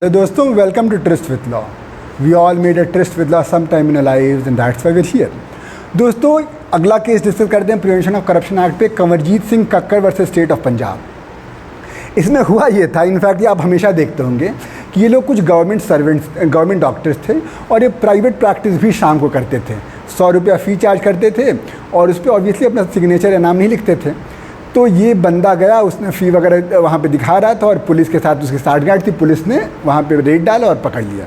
So दोस्तों, welcome to trust with law. We all made a trust with law some time in our lives and that's why we are here. दोस्तों, अगला case discuss करते हैं prevention of corruption act पे, Kanwarjit Singh Kakkar versus state of Punjab. इसमें हुआ ये था, in fact ये आप हमेशा देखते होंगे कि ये लोग कुछ गवर्नमेंट डॉक्टर्स थे और ये प्राइवेट प्रैक्टिस भी शाम को करते थे। 100 रुपया फ़ी चार्ज करते थे और उस पर ऑब्वियसली अपना सिग्नेचर या नाम नहीं लिखते थे। तो ये बंदा गया, उसने फ़ी वगैरह वहाँ पे दिखा रहा था और पुलिस के साथ उसकी साठगांठ थी। पुलिस ने वहाँ पे रेड डाला और पकड़ लिया।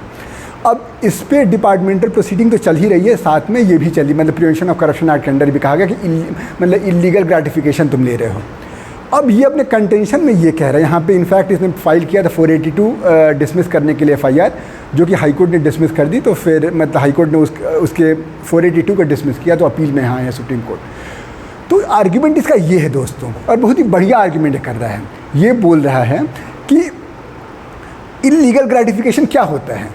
अब इस पर डिपार्टमेंटल प्रोसीडिंग तो चल ही रही है, साथ में ये भी चली, मतलब प्रिवेंशन ऑफ करप्शन एक्ट के अंडर भी कहा गया कि मतलब इलीगल ग्रेटिफिकेशन तुम ले रहे हो। अब ये अपने कंटेंशन में ये कह रहे हैं, यहाँ पे इनफैक्ट इसने फाइल किया था 482 डिसमिस करने के लिए FIR, जो कि हाईकोर्ट ने डिसमिस कर दी। तो फिर मतलब हाईकोर्ट ने उसके 482 को डिसमिस किया, तो अपील में यहाँ है सुप्रीम कोर्ट। तो आर्ग्यूमेंट इसका ये है दोस्तों, और बहुत ही बढ़िया आर्ग्यूमेंट कर रहा है। ये बोल रहा है कि इलीगल ग्रेटिफिकेशन क्या होता है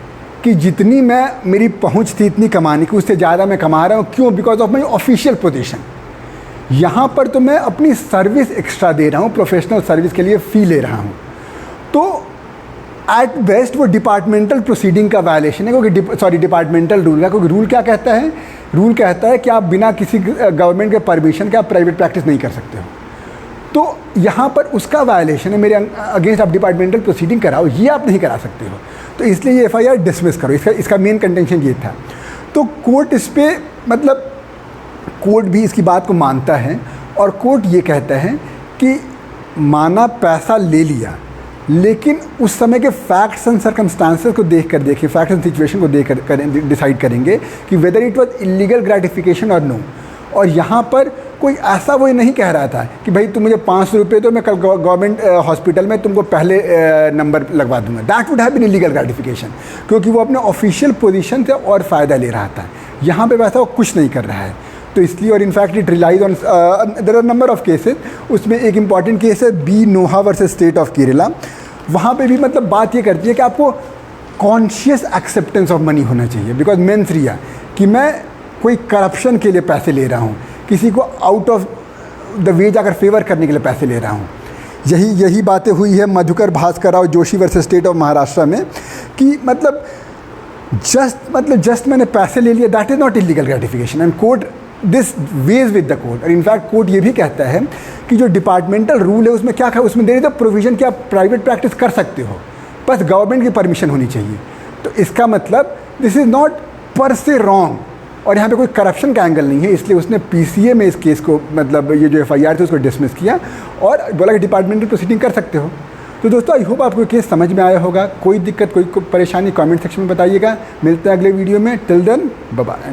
कि जितनी मेरी पहुंच थी इतनी कमाने की, उससे ज़्यादा मैं कमा रहा हूँ। क्यों? Because of my official position. यहाँ पर तो मैं अपनी सर्विस एक्स्ट्रा दे रहा हूँ, प्रोफेशनल सर्विस के लिए फ़ी ले रहा हूँ। तो एट बेस्ट वो डिपार्टमेंटल प्रोसीडिंग का वायलेशन है, क्योंकि डिपार्टमेंटल रूल का, क्योंकि रूल क्या कहता है? रूल कहता है कि आप बिना किसी गवर्नमेंट के परमिशन के आप प्राइवेट प्रैक्टिस नहीं कर सकते हो। तो यहाँ पर उसका वायलेशन है, मेरे अगेंस्ट आप डिपार्टमेंटल प्रोसीडिंग कराओ, ये आप नहीं करा सकते हो। तो इसलिए ये FIR डिसमिस करो। इसका मेन कंटेंशन ये था। तो कोर्ट इस पर मतलब कोर्ट भी इसकी बात को मानता है और कोर्ट ये कहता है कि माना पैसा ले लिया, लेकिन उस समय के फैक्ट्स एंड सर्कमस्टांसेस को देखिए, फैक्ट्स एंड सिचुएशन को देख कर डिसाइड करेंगे कि whether it was illegal gratification और नो। और यहाँ पर कोई ऐसा वो नहीं कह रहा था कि भाई तुम मुझे 500 रुपये दो, मैं कल गवर्नमेंट हॉस्पिटल में तुमको पहले नंबर लगवा दूंगा। That would have been illegal gratification, क्योंकि वो अपने ऑफिशियल पोजीशन से और फ़ायदा ले रहा था। यहाँ पे वैसा वो कुछ नहीं कर रहा है। तो इसलिए, और in fact it relies on there are number of cases. उसमें एक इंपॉर्टेंट केस है B Noha versus state of Kerala. वहाँ पे भी मतलब बात ये करती है कि आपको कॉन्शियस एक्सेप्टेंस ऑफ मनी होना चाहिए, बिकॉज मेंस रिया कि मैं कोई करप्शन के लिए पैसे ले रहा हूँ, किसी को आउट ऑफ द वे जाकर फेवर करने के लिए पैसे ले रहा हूँ। यही बातें हुई है Madhukar Bhaskar Rao Joshi versus state of Maharashtra में कि मतलब जस्ट मैंने पैसे ले लिए, that is not illegal gratification. And court this ways with the court. और इनफैक्ट कोर्ट ये भी कहता है कि जो डिपार्टमेंटल रूल है उसमें क्या है, उसमें देर इज द प्रोविजन कि आप प्राइवेट प्रैक्टिस कर सकते हो, बस गवर्नमेंट की परमिशन होनी चाहिए। तो इसका मतलब दिस इज़ नॉट पर से रॉन्ग, और यहाँ पे कोई करप्शन का एंगल नहीं है। इसलिए उसने PCA में इस केस को मतलब ये जो FIR थी उसको डिसमिस किया और बोला कि डिपार्टमेंटल प्रोसीडिंग कर सकते हो। तो दोस्तों, आई होप आपको केस समझ में आया होगा। कोई दिक्कत, कोई परेशानी कमेंट सेक्शन में बताइएगा। मिलते हैं अगले वीडियो में। Till then bye bye.